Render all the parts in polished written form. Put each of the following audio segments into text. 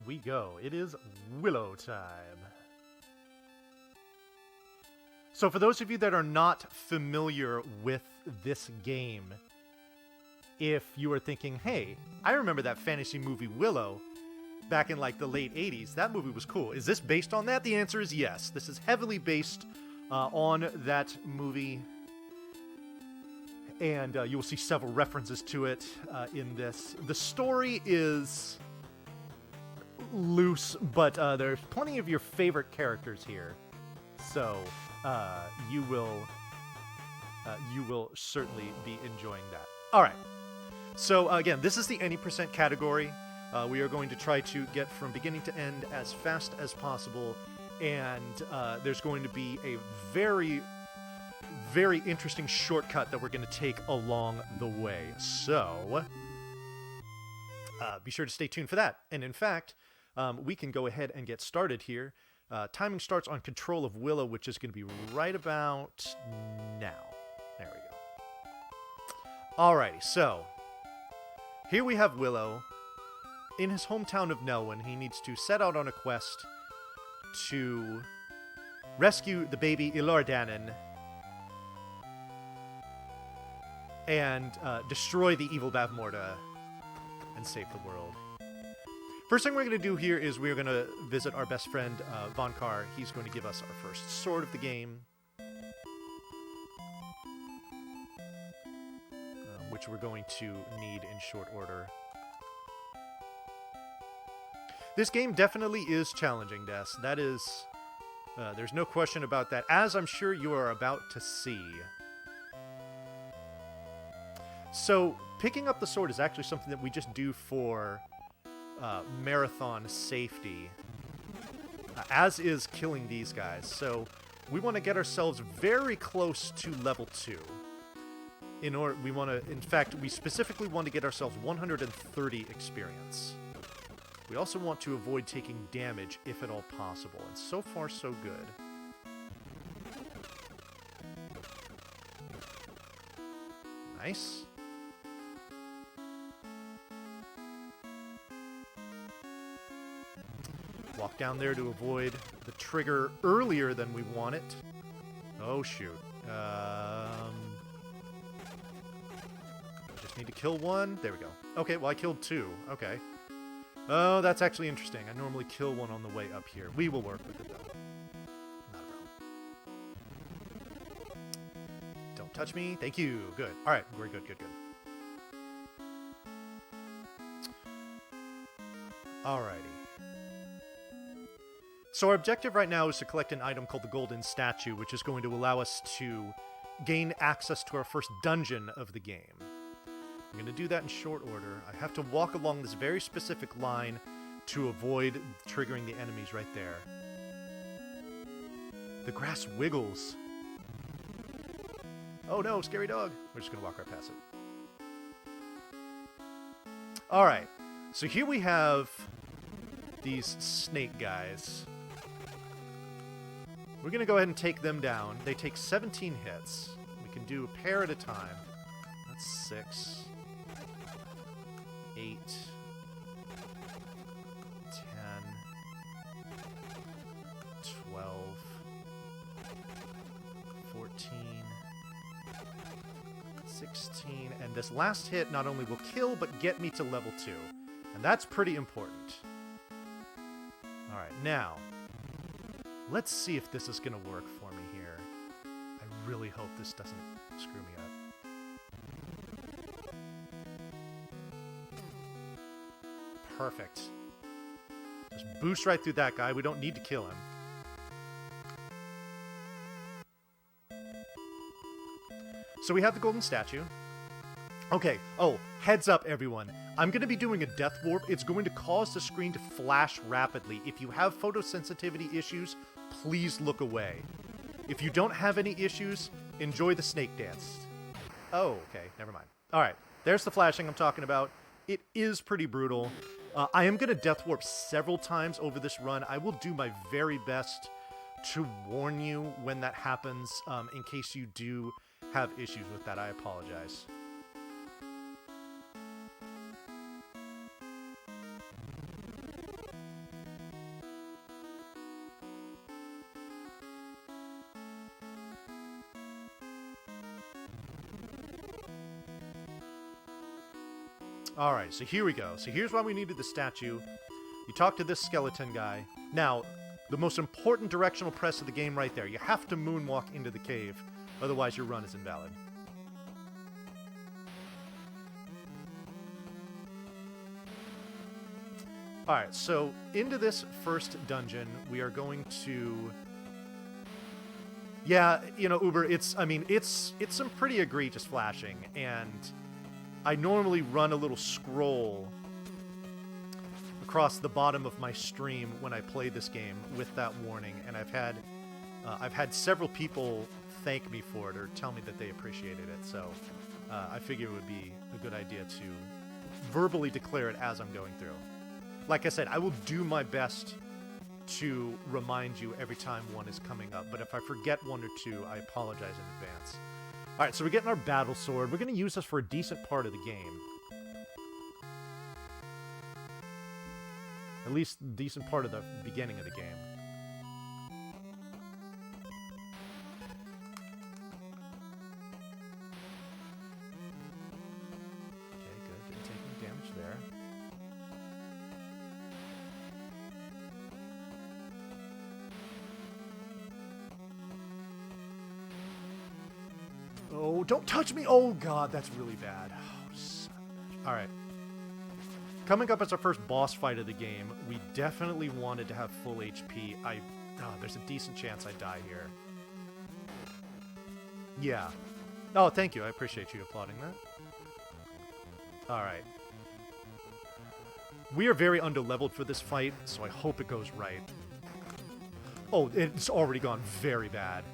we go. It is Willow time. So for those of you that are not familiar with this game, if you are thinking, hey, I remember that fantasy movie Willow back in like the late 80s, that movie was cool. Is this based on that? The answer is yes. This is heavily based on that movie. And you will see several references to it in this. The story is loose, but there's plenty of your favorite characters here. So you will certainly be enjoying that. All right. So again, this is the any percent category. We are going to try to get from beginning to end as fast as possible, and there's going to be a very, very interesting shortcut that we're going to take along the way. So be sure to stay tuned for that. And in fact, we can go ahead and get started here. Timing starts on control of Willow, which is going to be right about now. There we go. Alrighty, so here we have Willow. In his hometown of Nelwyn, he needs to set out on a quest to rescue the baby Ilordanen and destroy the evil Bavmorda and save the world. First thing we're going to do here is we're going to visit our best friend, Vonkar. He's going to give us our first sword of the game, which we're going to need in short order. This game definitely is challenging, Des. That is, there's no question about that, as I'm sure you are about to see. So, picking up the sword is actually something that we just do for marathon safety, as is killing these guys. So, we want to get ourselves very close to level 2. In fact, we specifically want to get ourselves 130 experience. We also want to avoid taking damage if at all possible, and so far so good. Nice. Walk down there to avoid the trigger earlier than we want it. Oh shoot. Just need to kill one. There we go. Okay, well I killed 2. Okay. Oh, that's actually interesting. I normally kill one on the way up here. We will work with it, though. Not a problem. Don't touch me. Thank you. Good. All right. We're good, good, good. Alrighty. So our objective right now is to collect an item called the Golden Statue, which is going to allow us to gain access to our first dungeon of the game. I'm going to do that in short order. I have to walk along this very specific line to avoid triggering the enemies right there. The grass wiggles. Oh no, scary dog. We're just going to walk right past it. Alright, so here we have these snake guys. We're going to go ahead and take them down. They take 17 hits. We can do a pair at a time. That's 6. 8, 10, 12, 14, 16, and this last hit not only will kill, but get me to level 2. And that's pretty important. Alright, now, let's see if this is going to work for me here. I really hope this doesn't screw me up. Perfect. Just boost right through that guy. We don't need to kill him. So we have the golden statue. Okay. Oh, heads up, everyone. I'm going to be doing a death warp. It's going to cause the screen to flash rapidly. If you have photosensitivity issues, please look away. If you don't have any issues, enjoy the snake dance. Oh, okay. Never mind. All right. There's the flashing I'm talking about. It is pretty brutal. I am going to death warp several times over this run. I will do my very best to warn you when that happens. In case you do have issues with that, I apologize. Alright, so here we go. So here's why we needed the statue. You talk to this skeleton guy. Now, the most important directional press of the game right there. You have to moonwalk into the cave, otherwise your run is invalid. Alright, so into this first dungeon, we are going to... Yeah, you know, Uber, it's some pretty egregious flashing, and I normally run a little scroll across the bottom of my stream when I play this game with that warning, and I've had several people thank me for it or tell me that they appreciated it, so I figure it would be a good idea to verbally declare it as I'm going through. Like I said, I will do my best to remind you every time one is coming up, but if I forget one or two, I apologize in advance. Alright, so we're getting our battle sword. We're going to use this for a decent part of the game. At least a decent part of the beginning of the game. Okay, good. Didn't take any damage there. Oh, don't touch me! Oh god, that's really bad. Oh, son of a bitch. Alright. Coming up as our first boss fight of the game, we definitely wanted to have full HP. There's a decent chance I die here. Yeah. Oh, thank you. I appreciate you applauding that. Alright. We are very underleveled for this fight, so I hope it goes right. Oh, it's already gone very bad.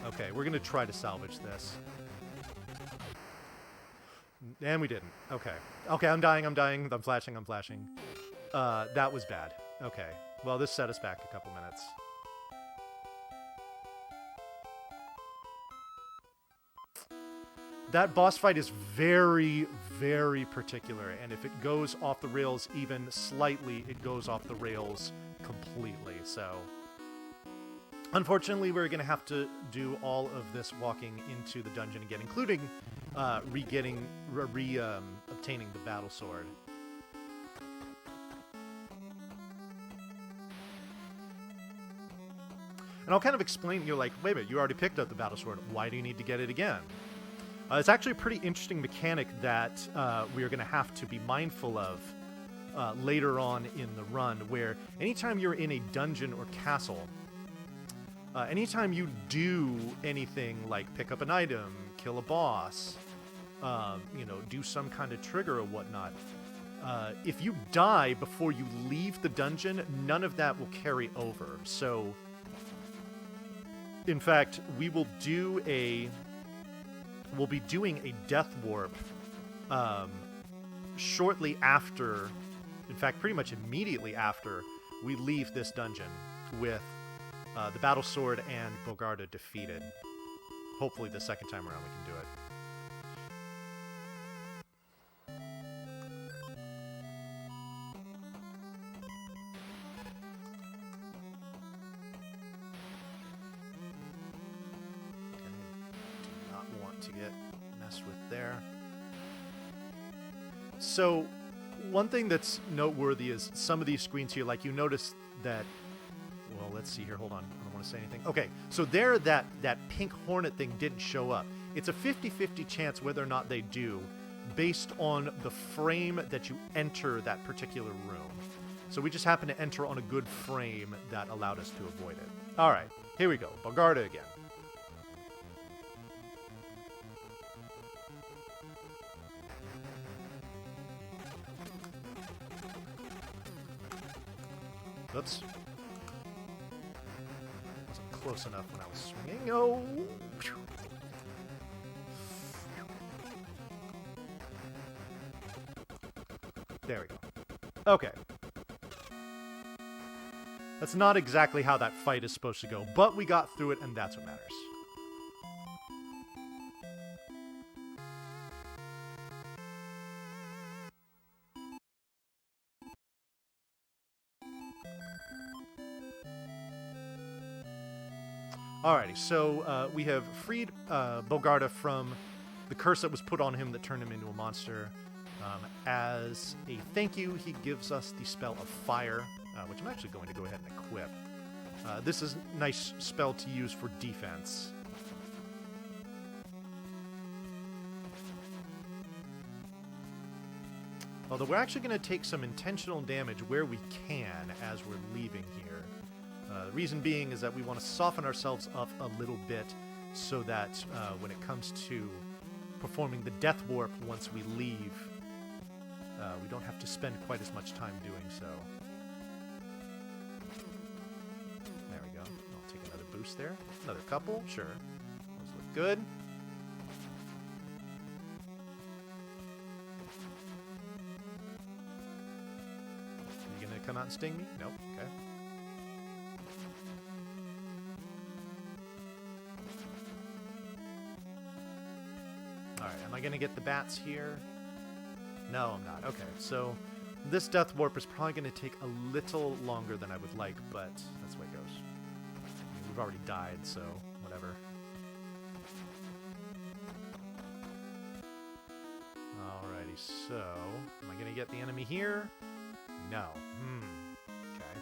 Okay, we're gonna try to salvage this. And we didn't. Okay. Okay, I'm dying, I'm flashing. That was bad. Okay. Well, this set us back a couple minutes. That boss fight is very, very particular, and if it goes off the rails even slightly, it goes off the rails completely, so... Unfortunately, we're going to have to do all of this walking into the dungeon again, including obtaining the battle sword. And I'll kind of explain, you're like, wait a minute, you already picked up the battle sword, why do you need to get it again? It's actually a pretty interesting mechanic that we are going to have to be mindful of later on in the run, where anytime you're in a dungeon or castle, anytime you do anything like pick up an item, kill a boss, do some kind of trigger or whatnot, if you die before you leave the dungeon, none of that will carry over. So, in fact, we'll be doing a death warp shortly after, in fact, pretty much immediately after we leave this dungeon with the battle sword and Bogarda defeated. Hopefully the second time around we can do it. Okay, do not want to get messed with there. So, one thing that's noteworthy is some of these screens here, like you notice that... Well, let's see here. Hold on. I don't want to say anything. Okay, so there, that pink hornet thing didn't show up. It's a 50-50 chance whether or not they do, based on the frame that you enter that particular room. So we just happened to enter on a good frame that allowed us to avoid it. All right, here we go. Bogarda again. Oops. Close enough when I was swinging. Oh! There we go. Okay. That's not exactly how that fight is supposed to go, but we got through it, and that's what matters. Alrighty, so we have freed Bogarda from the curse that was put on him that turned him into a monster. As a thank you, he gives us the spell of fire, which I'm actually going to go ahead and equip. This is a nice spell to use for defense. Although we're actually going to take some intentional damage where we can as we're leaving here. The reason being is that we want to soften ourselves up a little bit so that when it comes to performing the death warp once we leave, we don't have to spend quite as much time doing so. There we go. I'll take another boost there. Another couple, sure. Those look good. You gonna come out and sting me? Nope. Okay. Alright, am I gonna get the bats here? No, I'm not. Okay, so this death warp is probably going to take a little longer than I would like, but that's the way it goes. I mean, we've already died, so whatever. Alrighty, so am I going to get the enemy here? No. Okay.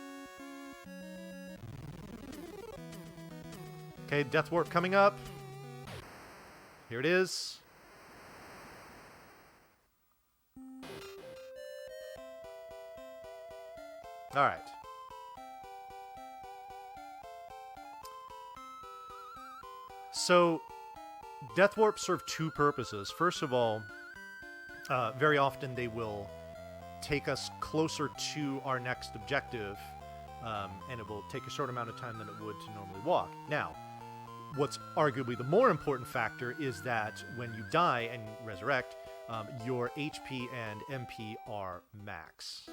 Okay, death warp coming up. Here it is. All right. So, death warps serve two purposes. First of all, very often they will take us closer to our next objective, and it will take a short amount of time than it would to normally walk. Now, what's arguably the more important factor is that when you die and resurrect, your HP and MP are max.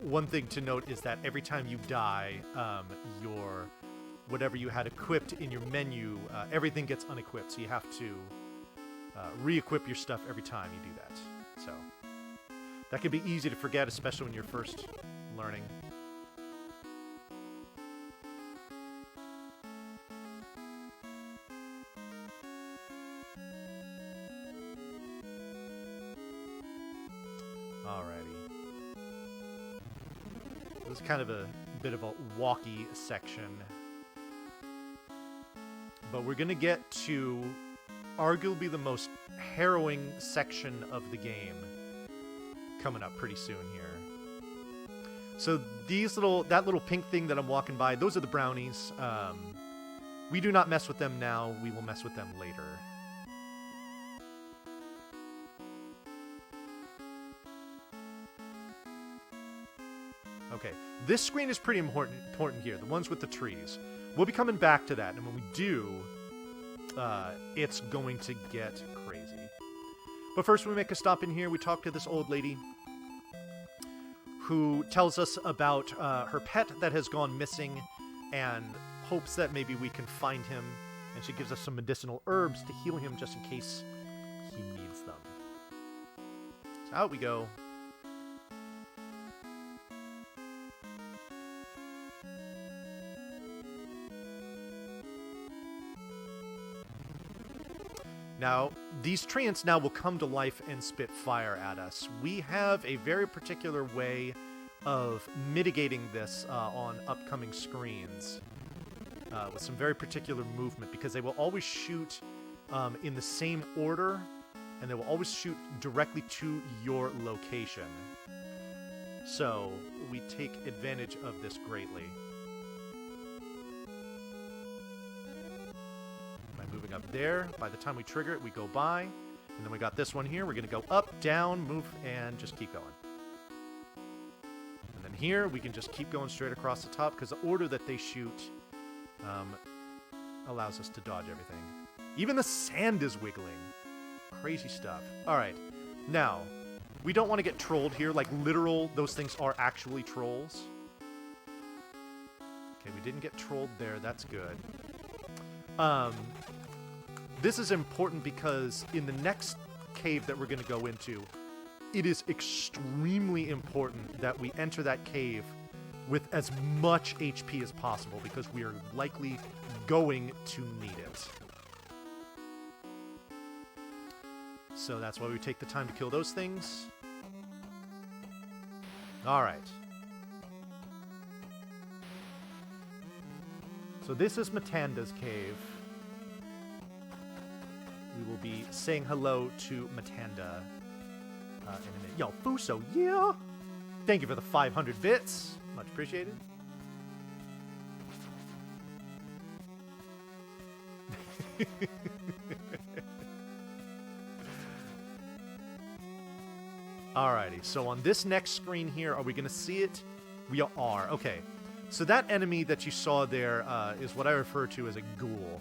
One thing to note is that every time you die, your whatever you had equipped in your menu, everything gets unequipped, so you have to re-equip your stuff every time you do that. So that can be easy to forget, especially when you're first learning. Alrighty. This is kind of a bit of a walky section. But we're going to get to arguably the most harrowing section of the game coming up pretty soon here. So that little pink thing that I'm walking by, those are the brownies. We do not mess with them now. We will mess with them later. Okay, this screen is pretty important here, the ones with the trees. We'll be coming back to that, and when we do, it's going to get crazy. But first, we make a stop in here. We talk to this old lady who tells us about her pet that has gone missing and hopes that maybe we can find him. And she gives us some medicinal herbs to heal him just in case he needs them. So out we go. Now, these treants now will come to life and spit fire at us. We have a very particular way of mitigating this on upcoming screens with some very particular movement, because they will always shoot in the same order, and they will always shoot directly to your location. So we take advantage of this greatly. Moving up there. By the time we trigger it, we go by. And then we got this one here. We're going to go up, down, move, and just keep going. And then here, we can just keep going straight across the top, because the order that they shoot allows us to dodge everything. Even the sand is wiggling. Crazy stuff. All right. Now, we don't want to get trolled here. Like, literal, those things are actually trolls. Okay, we didn't get trolled there. That's good. This is important because in the next cave that we're going to go into, it is extremely important that we enter that cave with as much HP as possible because we are likely going to need it. So that's why we take the time to kill those things. Alright. So this is Matanda's cave. We will be saying hello to Matanda in a minute. Yo, Fuso, yeah! Thank you for the 500 bits. Much appreciated. Alrighty, so on this next screen here, are we going to see it? We are. Okay, so that enemy that you saw there is what I refer to as a ghoul.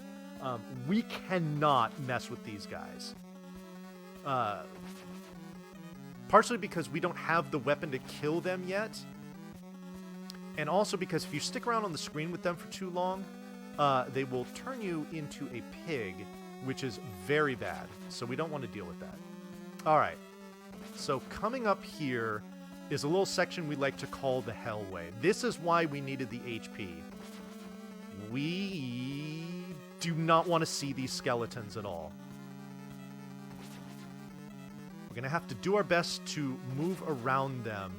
We cannot mess with these guys. Partially because we don't have the weapon to kill them yet. And also because if you stick around on the screen with them for too long, they will turn you into a pig, which is very bad. So we don't want to deal with that. Alright. So coming up here is a little section we like to call the Hellway. This is why we needed the HP. We do not want to see these skeletons at all. We're going to have to do our best to move around them.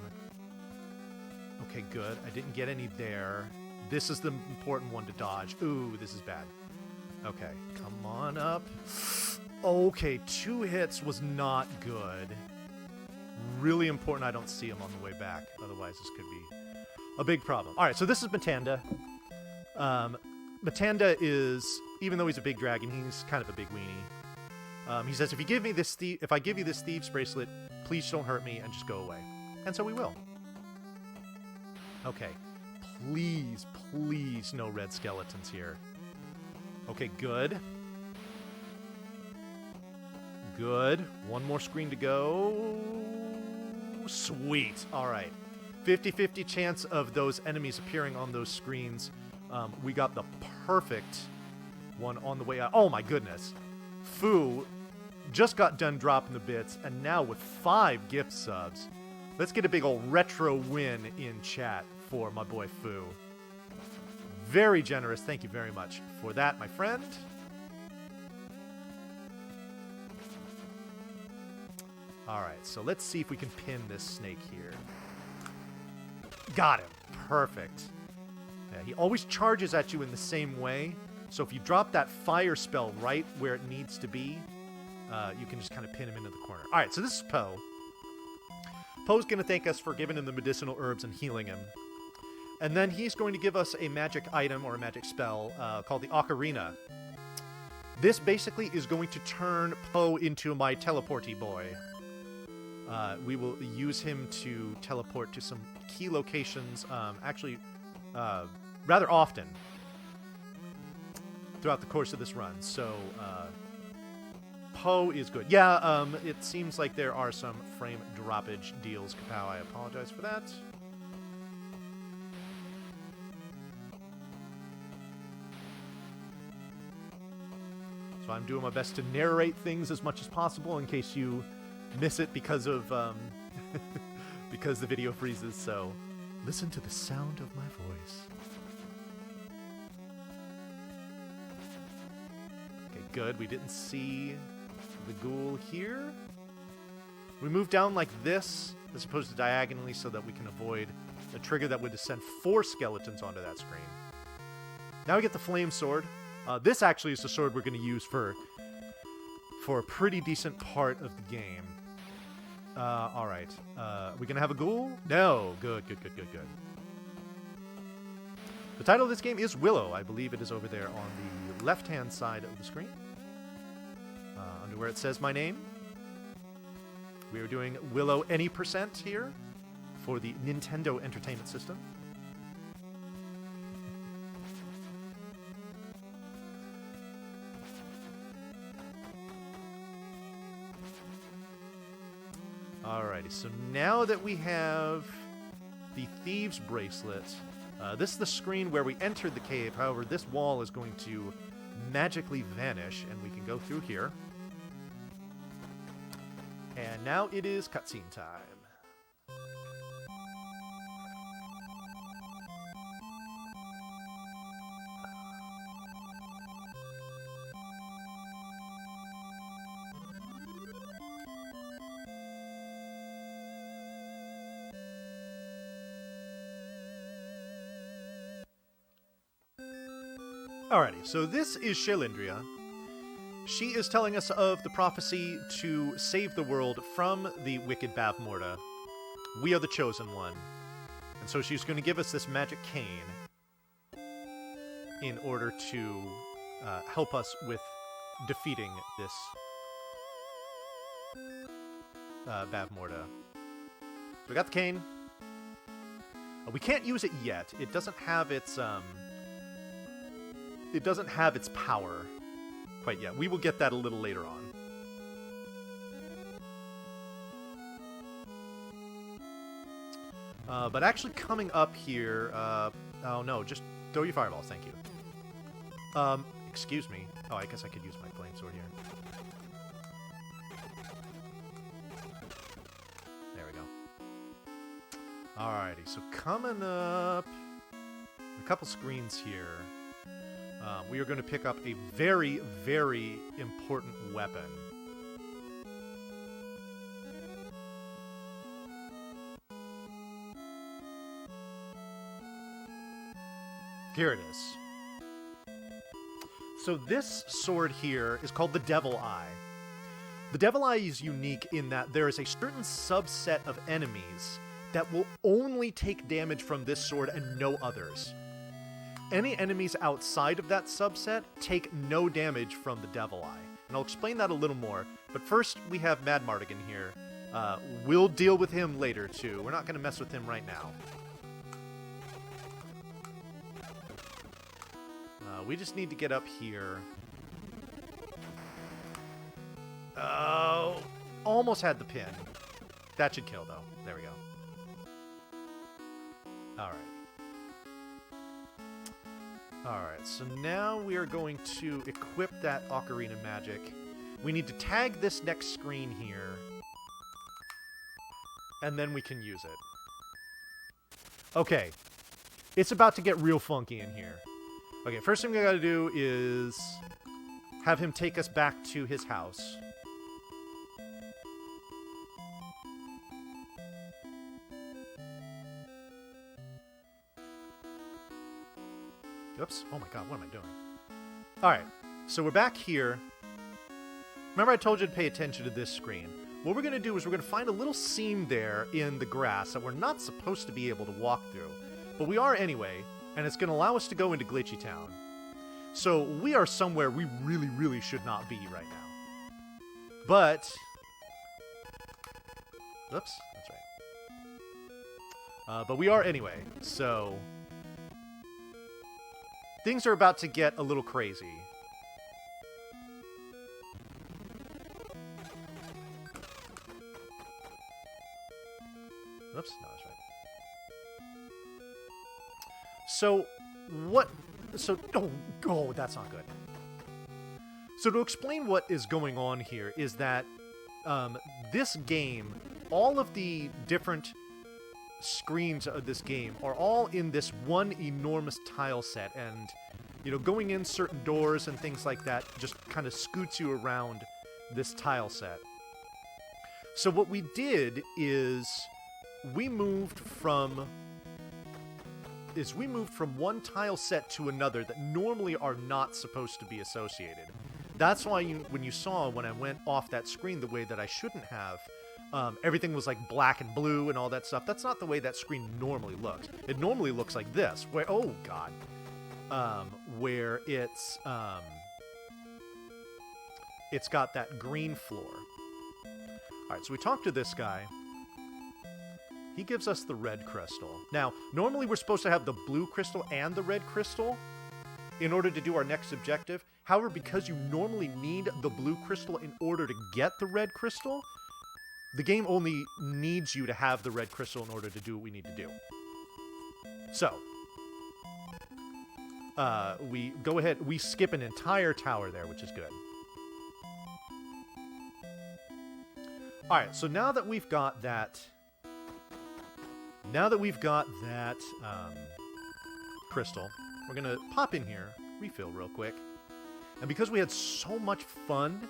Okay, good. I didn't get any there. This is the important one to dodge. Ooh, this is bad. Okay, come on up. Okay, 2 hits was not good. Really important I don't see him on the way back. Otherwise, this could be a big problem. All right, so this is Matanda. Matanda is, even though he's a big dragon, he's kind of a big weenie. He says, if I give you this thieves bracelet, please don't hurt me and just go away. And so we will. Okay. Please, please no red skeletons here. Okay, good. Good. One more screen to go. Sweet. All right. 50-50 chance of those enemies appearing on those screens. We got the perfect one on the way out. Oh my goodness. Fu just got done dropping the bits, and now with 5 gift subs. Let's get a big old retro win in chat for my boy Fu. Very generous. Thank you very much for that, my friend. Alright, so let's see if we can pin this snake here. Got him. Perfect. Yeah, he always charges at you in the same way, so if you drop that fire spell right where it needs to be, you can just kind of pin him into the corner. Alright, so this is Poe. Poe's going to thank us for giving him the medicinal herbs and healing him. And then he's going to give us a magic item or a magic spell called the Ocarina. This basically is going to turn Poe into my teleporty boy. We will use him to teleport to some key locations, actually, rather often throughout the course of this run. So, Poe is good. Yeah, it seems like there are some frame droppage deals, Kapow. I apologize for that. So I'm doing my best to narrate things as much as possible in case you miss it because of because the video freezes. So listen to the sound of my voice. Okay, good. We didn't see the ghoul here. We move down like this as opposed to diagonally so that we can avoid a trigger that would send 4 skeletons onto that screen. Now we get the flame sword. This actually is the sword we're going to use for a pretty decent part of the game. Alright. We going to have a ghoul? No. Good. The title of this game is Willow. I believe it is over there on the left-hand side of the screen. Under where it says my name. We are doing Willow any % here for the Nintendo Entertainment System. Alrighty, so now that we have the Thieves Bracelet, this is the screen where we entered the cave. However, this wall is going to magically vanish, and we can go through here. And now it is cutscene time. Alrighty, so this is Shalindria. She is telling us of the prophecy to save the world from the wicked Bavmorda. We are the chosen one. And so she's going to give us this magic cane in order to help us with defeating this Bavmorda. So we got the cane. We can't use it yet. It doesn't have its power quite yet. We will get that a little later on. But actually coming up here, oh no, just throw your fireballs, thank you. Excuse me. Oh, I guess I could use my flame sword here. There we go. Alrighty, so coming up, a couple screens here. We are going to pick up a very, very important weapon. Here it is. So this sword here is called the Devil Eye. The Devil Eye is unique in that there is a certain subset of enemies that will only take damage from this sword and no others. Any enemies outside of that subset take no damage from the Devil Eye. And I'll explain that a little more. But first, we have Mad Mardigan here. We'll deal with him later, too. We're not going to mess with him right now. We just need to get up here. Oh, almost had the pin. That should kill, though. There we go. Alright. Alright, so now we are going to equip that Ocarina Magic. We need to tag this next screen here. And then we can use it. Okay. It's about to get real funky in here. Okay, first thing we gotta do is have him take us back to his house. Oops. Oh my god, what am I doing? Alright, so we're back here. Remember I told you to pay attention to this screen. What we're going to do is we're going to find a little seam there in the grass that we're not supposed to be able to walk through. But we are anyway, and it's going to allow us to go into Glitchy Town. So we are somewhere we really, really should not be right now. But... Oops, that's right. But we are anyway, so... Things are about to get a little crazy. Oops, no, that's right. So, what... So, oh, that's not good. So to explain what is going on here is that this game, all of the different screens of this game are all in this one enormous tile set, and you know, going in certain doors and things like that just kind of scoots you around this tile set. So what we did is we moved from one tile set to another that normally are not supposed to be associated. That's why when you saw when I went off that screen the way that I shouldn't have, everything was like black and blue and all that stuff. That's not the way that screen normally looks. It normally looks like this, where, oh god, where it's got that green floor. Alright, so we talked to this guy. He gives us the red crystal. Now, normally we're supposed to have the blue crystal and the red crystal in order to do our next objective. However, because you normally need the blue crystal in order to get the red crystal, the game only needs you to have the red crystal in order to do what we need to do. So, we go ahead, we skip an entire tower there, which is good. Alright, so now that we've got that... crystal, we're going to pop in here, refill real quick. And because we had so much fun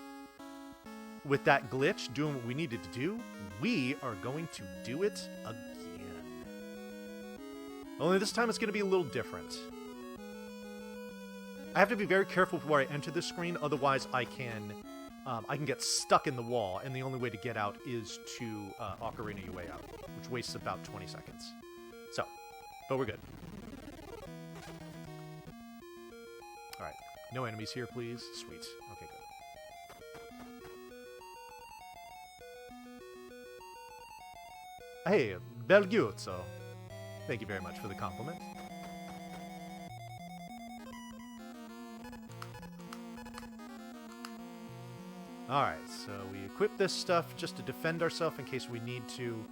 with that glitch, doing what we needed to do, we are going to do it again. Only this time it's going to be a little different. I have to be very careful before I enter this screen, otherwise I can get stuck in the wall, and the only way to get out is to ocarina your way out, which wastes about 20 seconds. So, but we're good. Alright, no enemies here, please. Sweet. Okay, good. Hey, Belgiuzzo. Thank you very much for the compliment. Alright, so we equip this stuff just to defend ourselves in case we need to.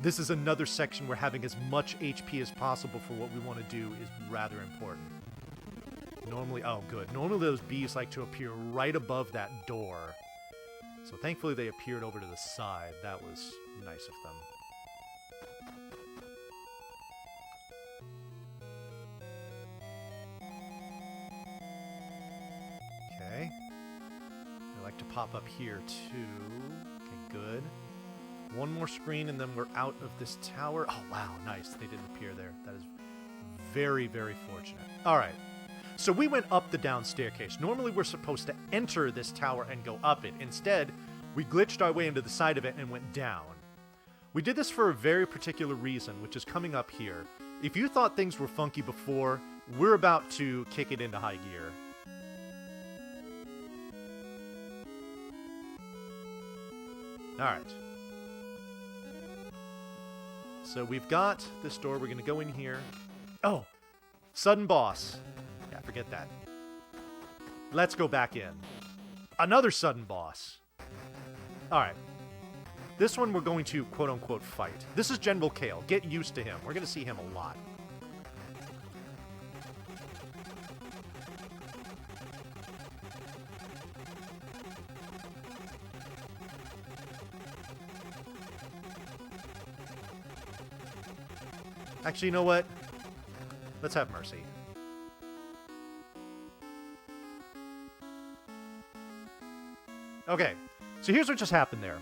This is another section where having as much HP as possible for what we want to do is rather important. Normally, oh good, normally those bees like to appear right above that door. So thankfully they appeared over to the side. That was nice of them. Okay. I like to pop up here too. Okay, good. One more screen and then we're out of this tower. Oh wow, nice. They didn't appear there. That is very, very fortunate. Alright. So we went up the down staircase. Normally we're supposed to enter this tower and go up it. Instead, we glitched our way into the side of it and went down. We did this for a very particular reason, which is coming up here. If you thought things were funky before, we're about to kick it into high gear. Alright. So we've got this door. We're going to go in here. Oh! Sudden boss. Yeah, forget that. Let's go back in. Another sudden boss. Alright. This one we're going to quote-unquote fight. This is General Kale. Get used to him. We're going to see him a lot. Actually, you know what? Let's have mercy. Okay, so here's what just happened there.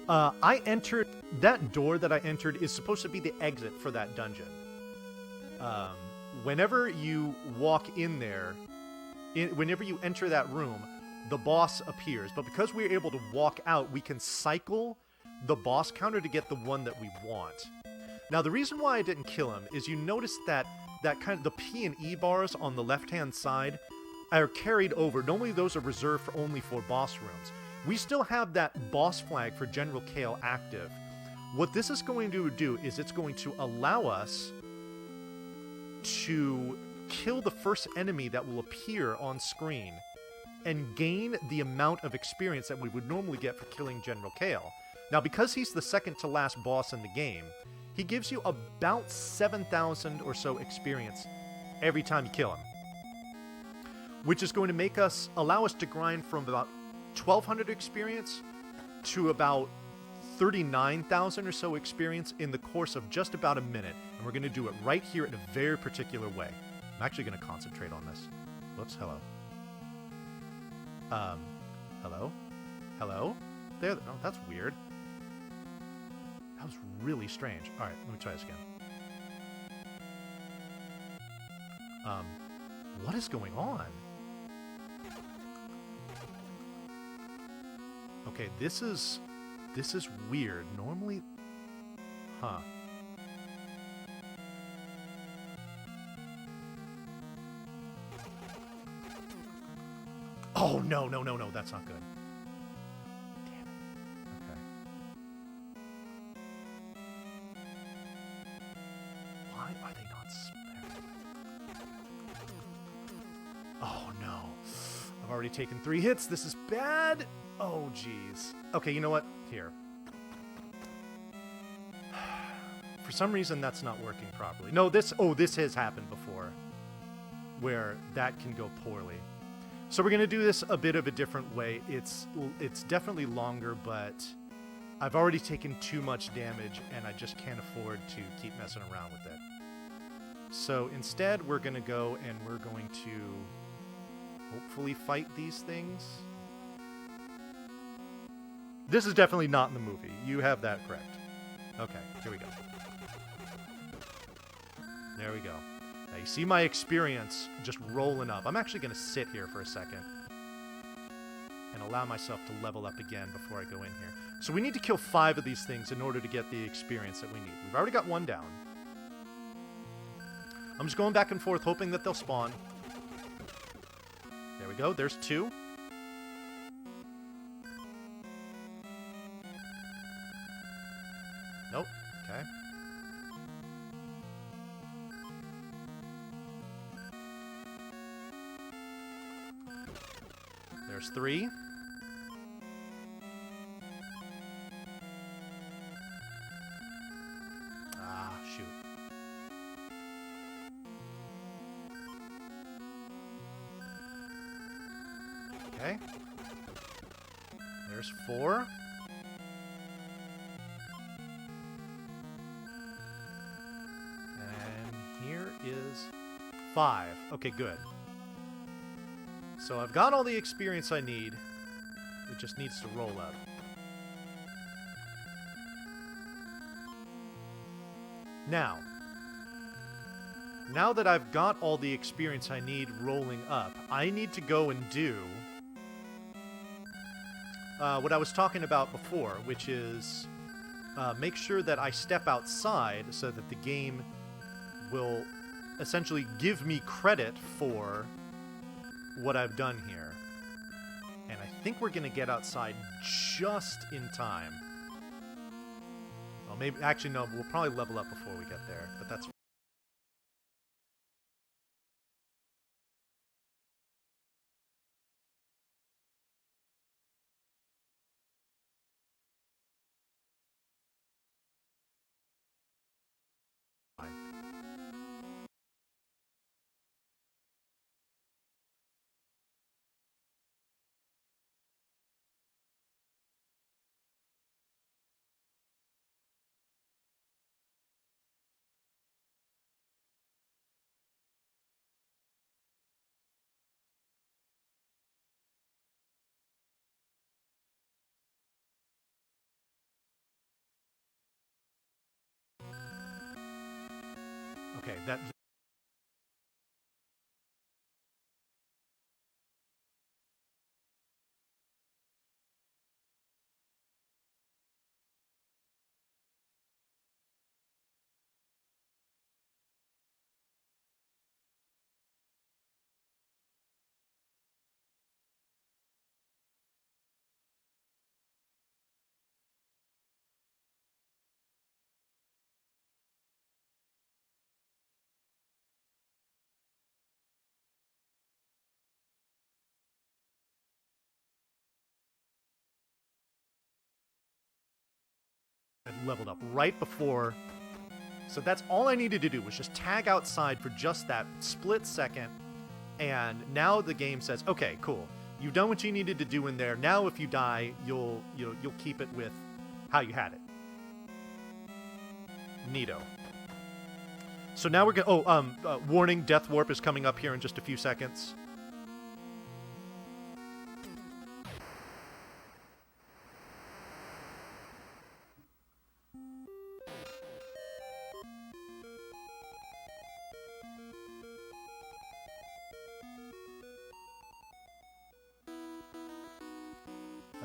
I entered... That door that I entered is supposed to be the exit for that dungeon. Whenever you walk in there, whenever you enter that room, the boss appears. But because we're able to walk out, we can cycle the boss counter to get the one that we want. Now, the reason why I didn't kill him is you notice that kind of the P and E bars on the left-hand side are carried over. Normally, those are reserved only for boss rooms. We still have that boss flag for General Kale active. What this is going to do is it's going to allow us to kill the first enemy that will appear on screen and gain the amount of experience that we would normally get for killing General Kale. Now, because he's the second to last boss in the game, he gives you about 7,000 or so experience every time you kill him, which is going to allow us to grind from about 1,200 experience to about 39,000 or so experience in the course of just about a minute. And we're going to do it right here in a very particular way. I'm actually going to concentrate on this. Whoops, hello. Hello? Hello? There, oh, that's weird. That was really strange. Alright, let me try this again. What is going on? Okay, this is weird. Normally... Huh. Oh, no, no, no, no, that's not good. Damn it. Okay. Why are they not spared? Oh, no. I've already taken 3 hits. This is bad. Oh, jeez. Okay, you know what? Here. For some reason, that's not working properly. No, this has happened before, where that can go poorly. So we're going to do this a bit of a different way. It's definitely longer, but I've already taken too much damage, and I just can't afford to keep messing around with it. So instead, we're going to go and we're going to hopefully fight these things. This is definitely not in the movie. You have that correct. Okay, here we go. There we go. Now you see my experience just rolling up. I'm actually going to sit here for a second and allow myself to level up again before I go in here. So we need to kill 5 of these things in order to get the experience that we need. We've already got 1 down. I'm just going back and forth, hoping that they'll spawn. There we go. There's 2. Nope. Okay. There's 3. Ah, shoot. Okay. There's 4. And here is 5. Okay, good. So I've got all the experience I need. It just needs to roll up. Now that I've got all the experience I need rolling up, I need to go and do what I was talking about before, which is make sure that I step outside so that the game will essentially give me credit for what I've done here. And I think we're going to get outside just in time. Well, maybe, actually, no, we'll probably level up before we get there, but that's fine. Okay, that... leveled up right before. So that's all I needed to do, was just tag outside for just that split second. And now the game says, okay, cool. You've done what you needed to do in there. Now if you die, you'll keep it with how you had it. Neato. So now we're going to... warning, Death Warp is coming up here in just a few seconds.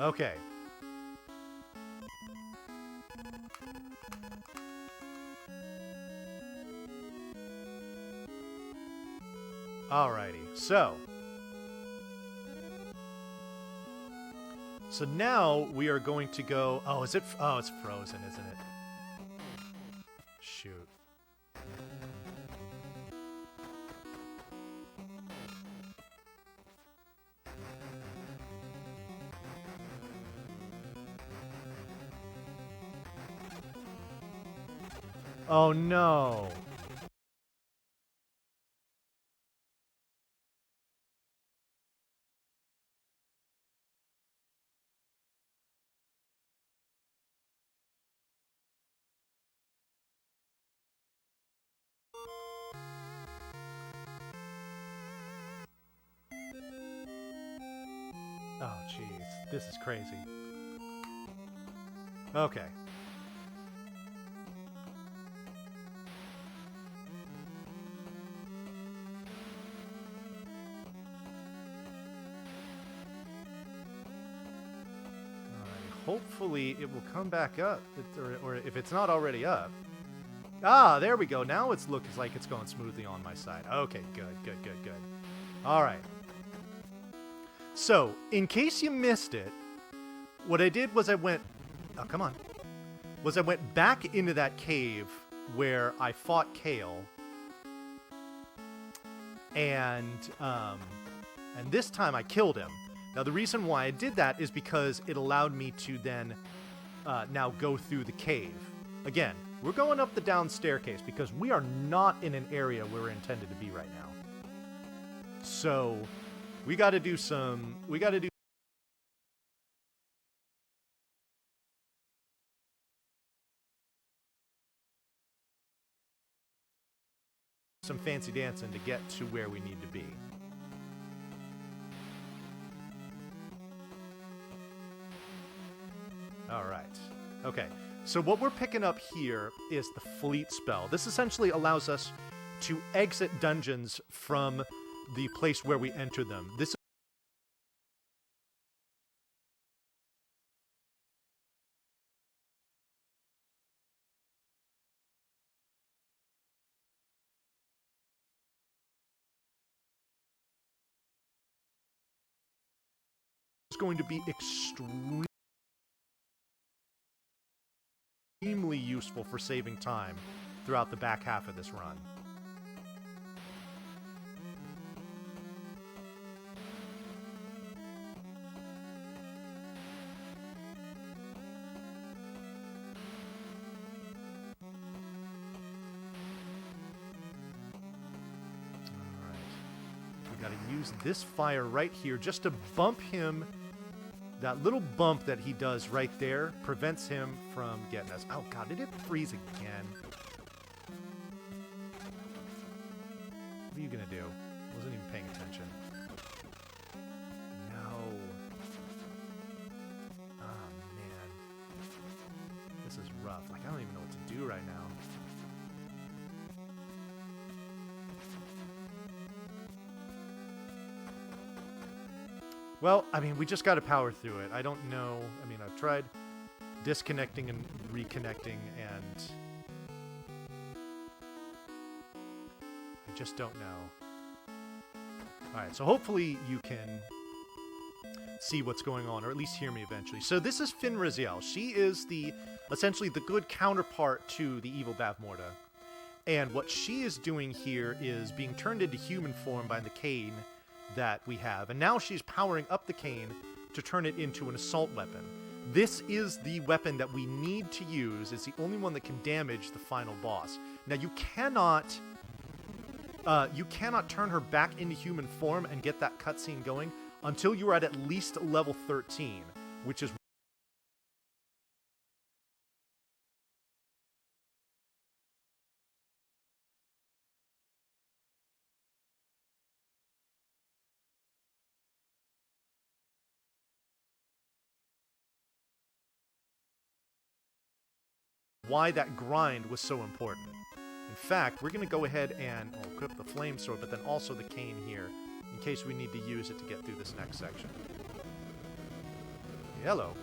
Okay. Alrighty, so now we are going to go... Oh, is it... Oh, it's frozen, isn't it? Shoot. Oh, no. Oh, jeez. This is crazy. Okay. hopefully it will come back up, or if it's not already up. Ah, there we go. Now it looks like it's going smoothly on my side. Okay, good. All right. So, in case you missed it, what I did was I went... Oh, come on. I went back into that cave where I fought Kale. And this time I killed him. Now, the reason why I did that is because it allowed me to then now go through the cave. Again, we're going up the down staircase because we are not in an area where we're intended to be right now. So, we got to do some fancy dancing to get to where we need to be. All right. Okay. So what we're picking up here is the Fleet spell. This essentially allows us to exit dungeons from the place where we enter them. This is going to be extremely useful for saving time throughout the back half of this run. Use this fire right here just to bump him. That little bump that he does right there prevents him from getting us. Oh god, did it freeze again? What are you gonna do? Wasn't even paying attention. No. Oh man. This is rough. Like, I don't even know what to do right now. Well, I mean, we just got to power through it. I don't know. I mean, I've tried disconnecting and reconnecting, and I just don't know. All right, so hopefully you can see what's going on, or at least hear me eventually. So this is Fin Raziel. She is essentially the good counterpart to the evil Bavmorda. And what she is doing here is being turned into human form by the cane that we have, and now she's powering up the cane to turn it into an assault weapon. This is the weapon that we need to use. It's the only one that can damage the final boss. Now you cannot turn her back into human form and get that cutscene going until you are at least level 13, which is why that grind was so important. In fact, we're going to go ahead and equip the flame sword, but then also the cane here, in case we need to use it to get through this next section. Hello.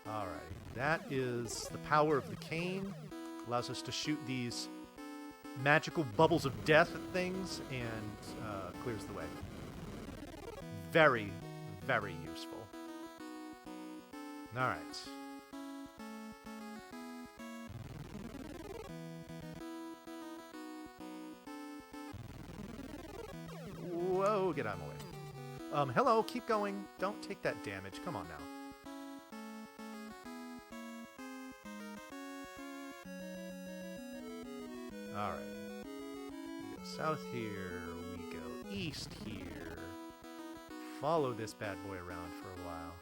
Alright, that is the power of the cane. Allows us to shoot these magical bubbles of death at things, and clears the way. Very, very useful. Alright. Whoa, get out of my way. Hello, keep going. Don't take that damage. Come on now. Alright. We go south here, we go east here. Follow this bad boy around for a while.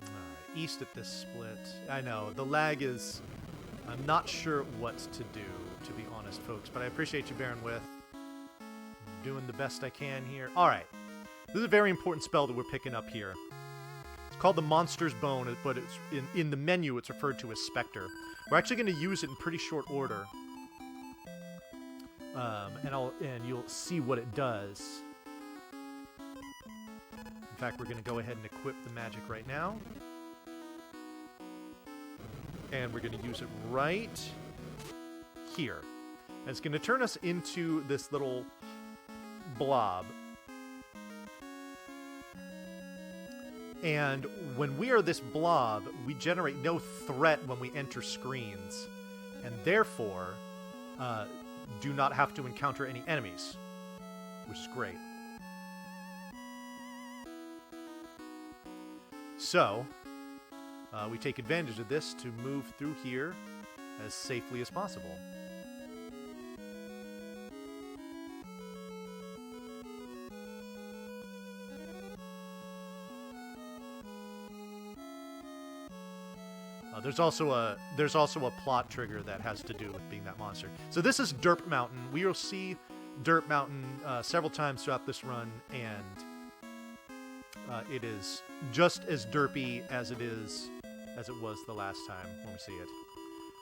Alright, east at this split. I know, the lag is... I'm not sure what to do, to be honest, folks, but I appreciate you bearing with. doing the best I can here. All right. This is a very important spell that we're picking up here. It's called the Monster's Bone, but it's in the menu it's referred to as Spectre. We're actually going to use it in pretty short order. And you'll see what it does. In fact, we're going to go ahead and equip the magic right now. And we're going to use it right here. And it's going to turn us into this little blob. And when we are this blob, we generate no threat when we enter screens. And therefore, do not have to encounter any enemies. Which is great. So, we take advantage of this to move through here as safely as possible. There's also a plot trigger that has to do with being that monster. So this is Derp Mountain. We will see Derp Mountain several times throughout this run, and it is just as derpy as it was the last time when we see it.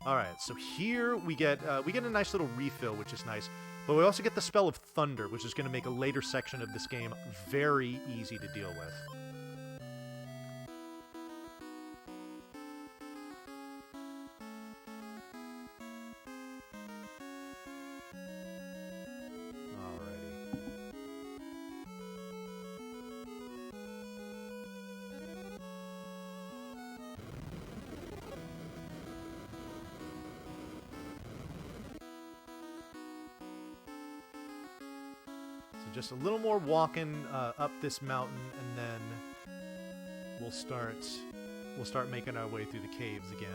All right, so here we get a nice little refill, which is nice. But we also get the spell of Thunder, which is going to make a later section of this game very easy to deal with. Just a little more walking up this mountain, and then we'll start making our way through the caves again.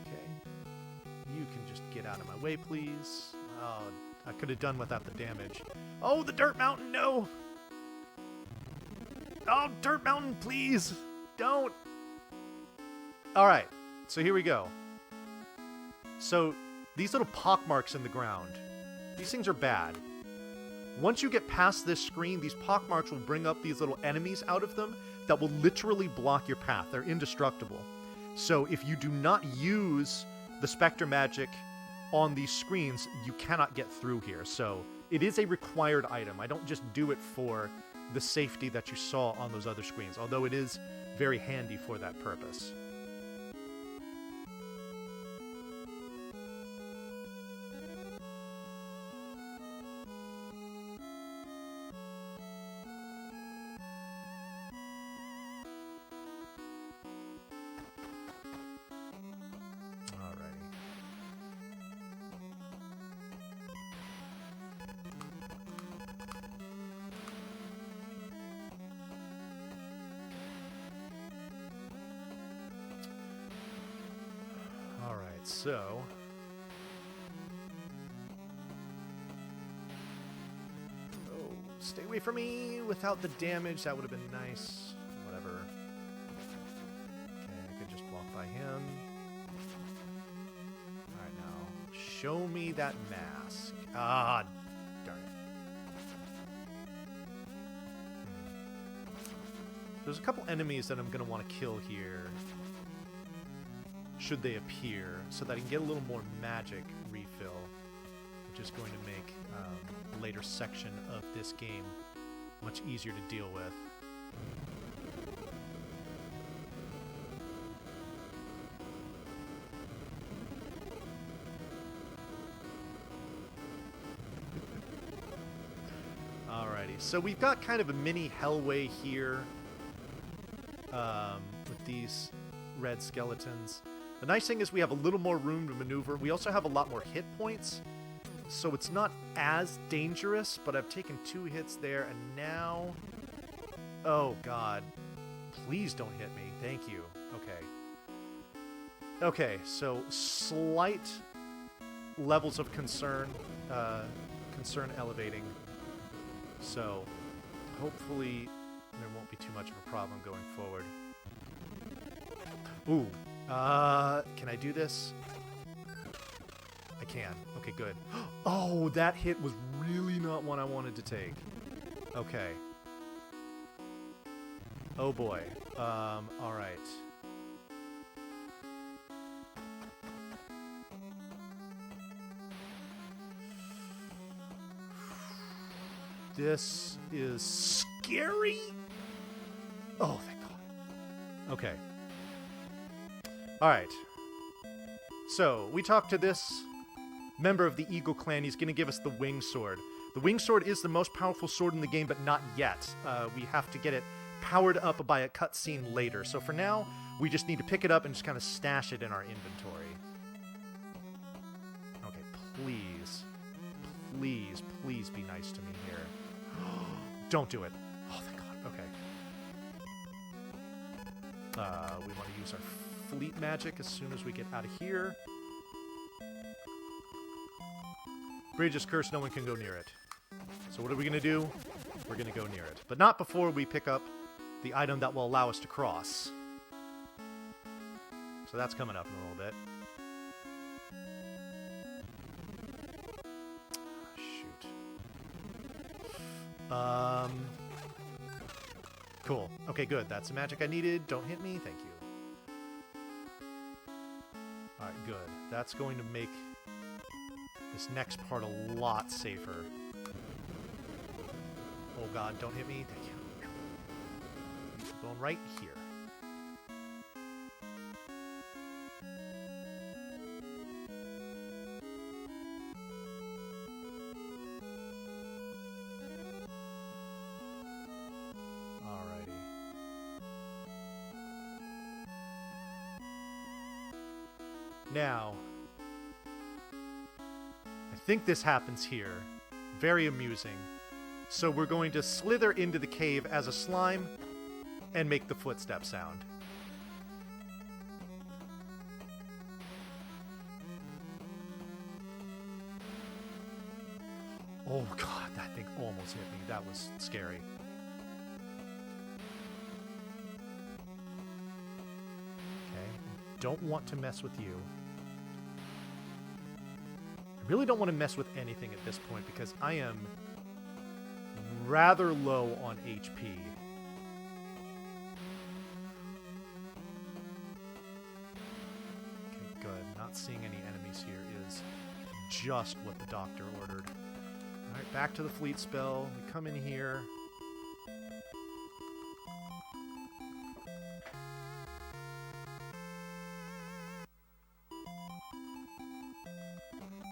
Okay, you can just get out of my way, please. Oh, I could have done without the damage. Oh, the Dirt Mountain, no! Oh, Dirt Mountain, please, don't. All right, so here we go. So these little pockmarks in the ground. These things are bad. Once you get past this screen, these pockmarks will bring up these little enemies out of them that will literally block your path. They're indestructible. So if you do not use the Spectre magic on these screens, you cannot get through here. So it is a required item. I don't just do it for the safety that you saw on those other screens, although it is very handy for that purpose. So, oh, stay away from me without the damage. That would have been nice. Whatever. Okay, I could just walk by him. All right, now show me that mask. Ah, darn it. There's a couple enemies that I'm gonna want to kill here. Should they appear, so that I can get a little more magic refill, which is going to make a later section of this game much easier to deal with. Alrighty, so we've got kind of a mini hellway here with these red skeletons. The nice thing is we have a little more room to maneuver. We also have a lot more hit points, so it's not as dangerous, but I've taken 2 hits there, and now... Oh, God. Please don't hit me. Thank you. Okay. Okay, so slight levels of concern. Concern elevating. So, hopefully there won't be too much of a problem going forward. Ooh. Can I do this? I can. Okay, good. Oh, that hit was really not one I wanted to take. Okay. Oh boy. All right. This is scary. Oh, thank God. Okay. All right. So, we talked to this member of the Eagle clan. He's going to give us the Wing Sword. The Wing Sword is the most powerful sword in the game, but not yet. We have to get it powered up by a cutscene later. So for now, we just need to pick it up and just kind of stash it in our inventory. Okay, please. Please, please be nice to me here. Don't do it. Oh, thank God. Okay. We want to use our fleet magic as soon as we get out of here. Bridge is cursed, no one can go near it. So what are we going to do? We're going to go near it. But not before we pick up the item that will allow us to cross. So that's coming up in a little bit. Shoot. Cool. Okay, good. That's the magic I needed. Don't hit me. Thank you. Alright, good. That's going to make this next part a lot safer. Oh God, don't hit me. Thank you. Going right here. Alrighty. Now, I think this happens here. Very amusing. So we're going to slither into the cave as a slime and make the footstep sound. Oh God, that thing almost hit me. That was scary. Okay, don't want to mess with you. I really don't want to mess with anything at this point because I am rather low on HP. Okay, good. Not seeing any enemies here is just what the doctor ordered. Alright, back to the fleet spell. We come in here.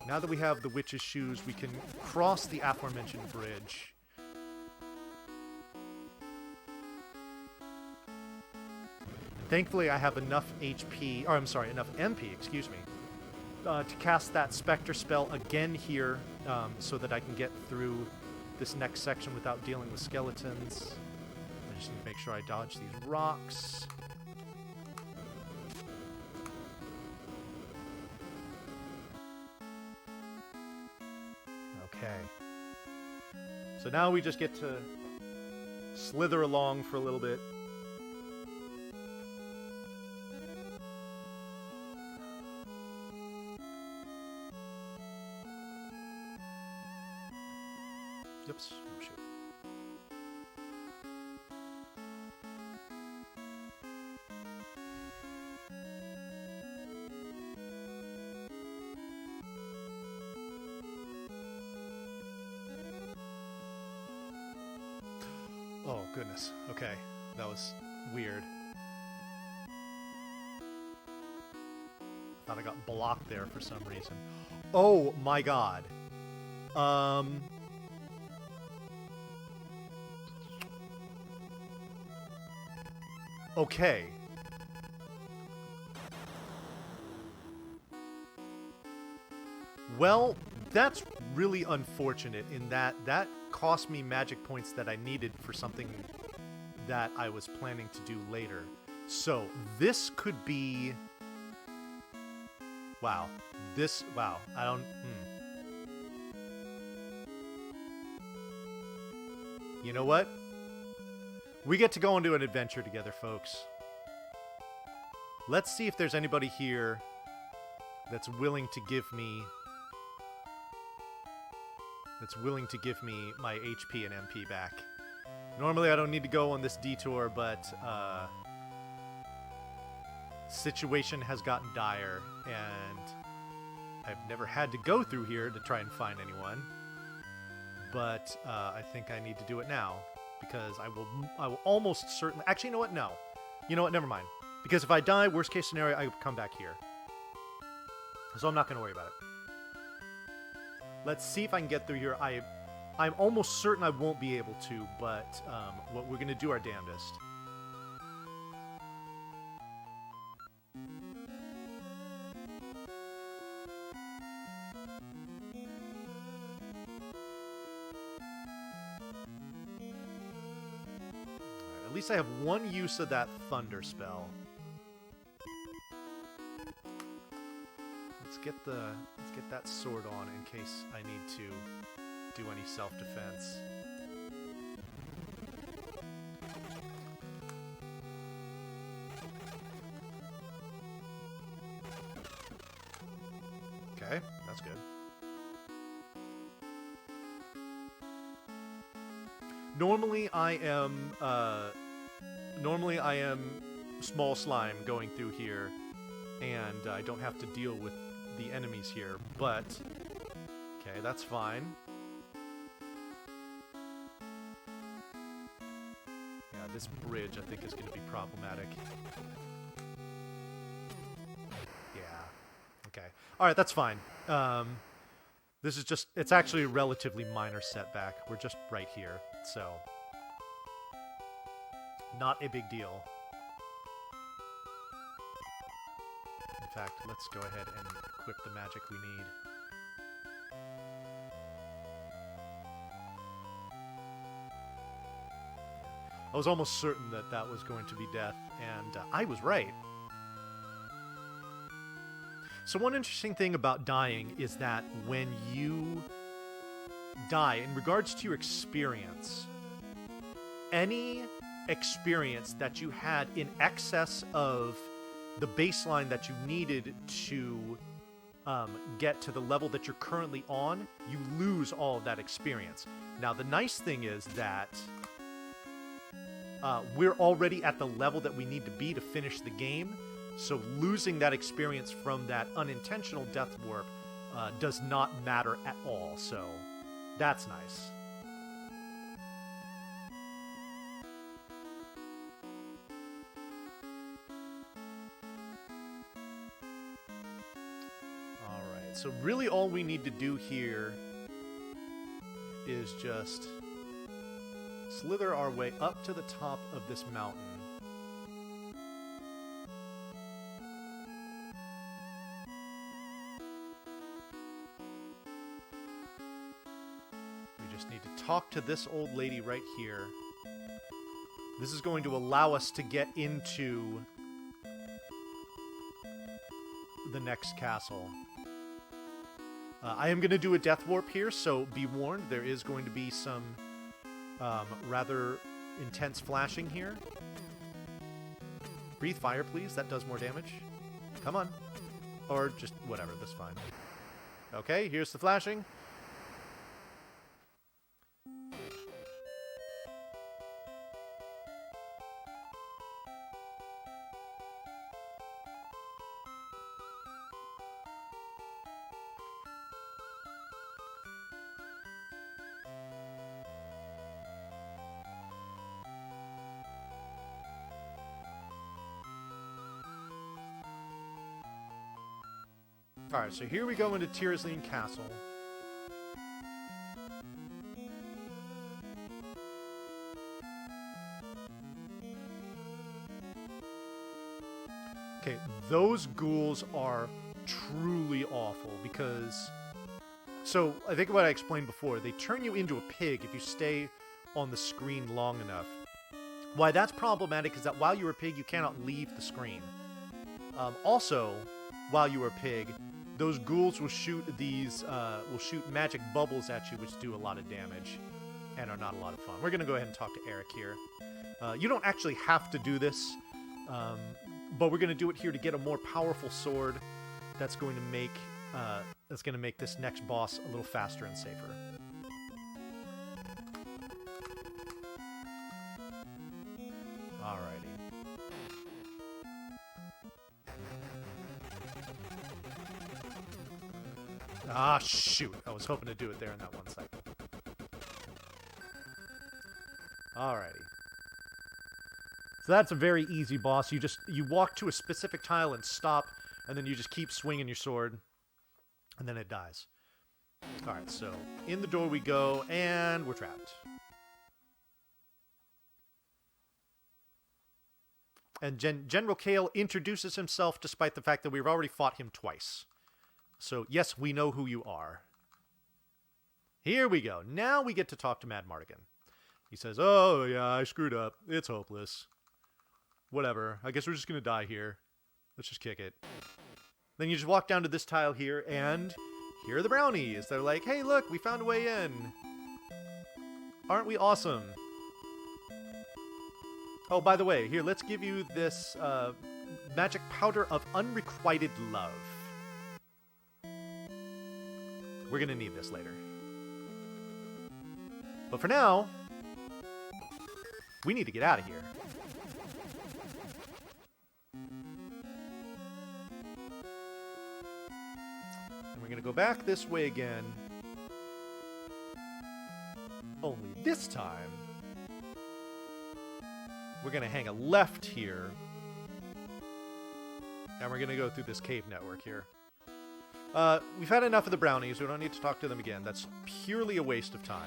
Now that we have the witch's shoes, we can cross the aforementioned bridge. Thankfully, I have enough HP, or I'm sorry, enough MP, excuse me, to cast that Spectre spell again here, so that I can get through this next section without dealing with skeletons. I just need to make sure I dodge these rocks. Okay. So now we just get to slither along for a little bit. Oops. Oh, shoot. Oh, goodness. Okay. That was weird. I thought I got blocked there for some reason. Oh, my God. Okay. Well, that's really unfortunate in that that cost me magic points that I needed for something that I was planning to do later. So, this could be... Wow. Wow. I don't... You know what? We get to go into an adventure together, folks. Let's see if there's anybody here that's willing to give me that's willing to give me my HP and MP back. Normally I don't need to go on this detour, but situation has gotten dire, and I've never had to go through here to try and find anyone. But I think I need to do it now, because I will almost certainly... Actually, you know what? No. You know what? Never mind. Because if I die, worst case scenario, I come back here. So I'm not going to worry about it. Let's see if I can get through here. I'm almost certain I won't be able to, but we're going to do our damnedest. At least I have one use of that thunder spell. Let's get that sword on in case I need to do any self-defense. Okay, that's good. Normally I am small slime going through here, and I don't have to deal with the enemies here, but okay, that's fine. Yeah, this bridge I think is going to be problematic. Yeah. Okay. All right, that's fine. This is just, it's actually a relatively minor setback. We're just right here, so not a big deal. In fact, let's go ahead and equip the magic we need. I was almost certain that that was going to be death, and I was right. So one interesting thing about dying is that when you die, in regards to your experience, any experience that you had in excess of the baseline that you needed to get to the level that you're currently on, you lose all of that experience. Now, the nice thing is that we're already at the level that we need to be to finish the game, so losing that experience from that unintentional death warp does not matter at all, so that's nice. So really all we need to do here is just slither our way up to the top of this mountain. We just need to talk to this old lady right here. This is going to allow us to get into the next castle. I am going to do a death warp here, so be warned, there is going to be some rather intense flashing here. Breathe fire, please. That does more damage. Come on. Or just whatever, that's fine. Okay, here's the flashing. Alright, so here we go into Tiersleen Castle. Okay, those ghouls are truly awful because... So, I think what I explained before, they turn you into a pig if you stay on the screen long enough. Why that's problematic is that while you're a pig, you cannot leave the screen. Also, while you're a pig, those ghouls will shoot these, magic bubbles at you, which do a lot of damage and are not a lot of fun. We're going to go ahead and talk to Eric here. You don't actually have to do this, but we're going to do it here to get a more powerful sword that's going to make this next boss a little faster and safer. Alrighty. Ah, shoot. I was hoping to do it there in that one cycle. Alrighty. So that's a very easy boss. You walk to a specific tile and stop, and then you just keep swinging your sword, and then it dies. Alright, so in the door we go, and we're trapped. And General Kale introduces himself despite the fact that we've already fought him twice. So, yes, we know who you are. Here we go. Now we get to talk to Mad Mardigan. He says, oh, yeah, I screwed up. It's hopeless. Whatever. I guess we're just going to die here. Let's just kick it. Then you just walk down to this tile here, and here are the brownies. They're like, hey, look, we found a way in. Aren't we awesome? Oh, by the way, here, let's give you this magic powder of unrequited love. We're going to need this later. But for now, we need to get out of here. And we're going to go back this way again. Only this time, we're going to hang a left here. And we're going to go through this cave network here. We've had enough of the brownies. We don't need to talk to them again. That's purely a waste of time.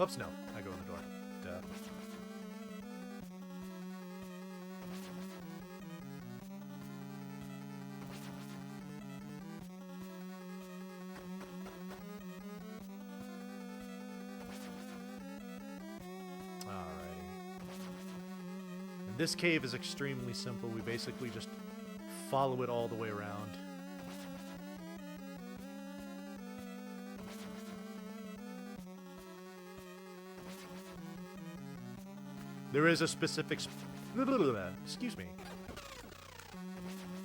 Oops, no. I go in the door. Duh. This cave is extremely simple. We basically just follow it all the way around. There is a specific... Excuse me.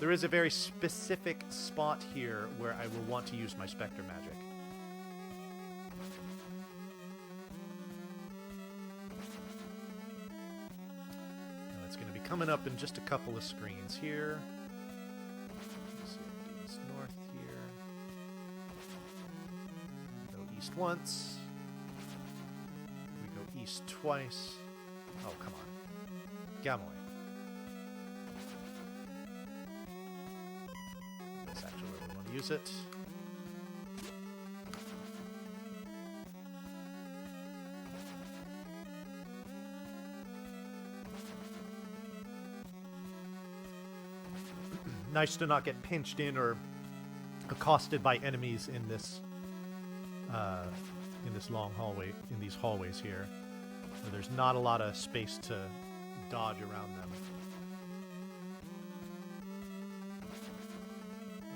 There is a very specific spot here where I will want to use my Spectre magic. Coming up in just a couple of screens here. Let's see, do this north here. Go east once. We go east twice. Oh, come on. Gamoy. That's actually where we want to use it. Nice to not get pinched in or accosted by enemies in this long hallway, in these hallways here, where there's not a lot of space to dodge around them.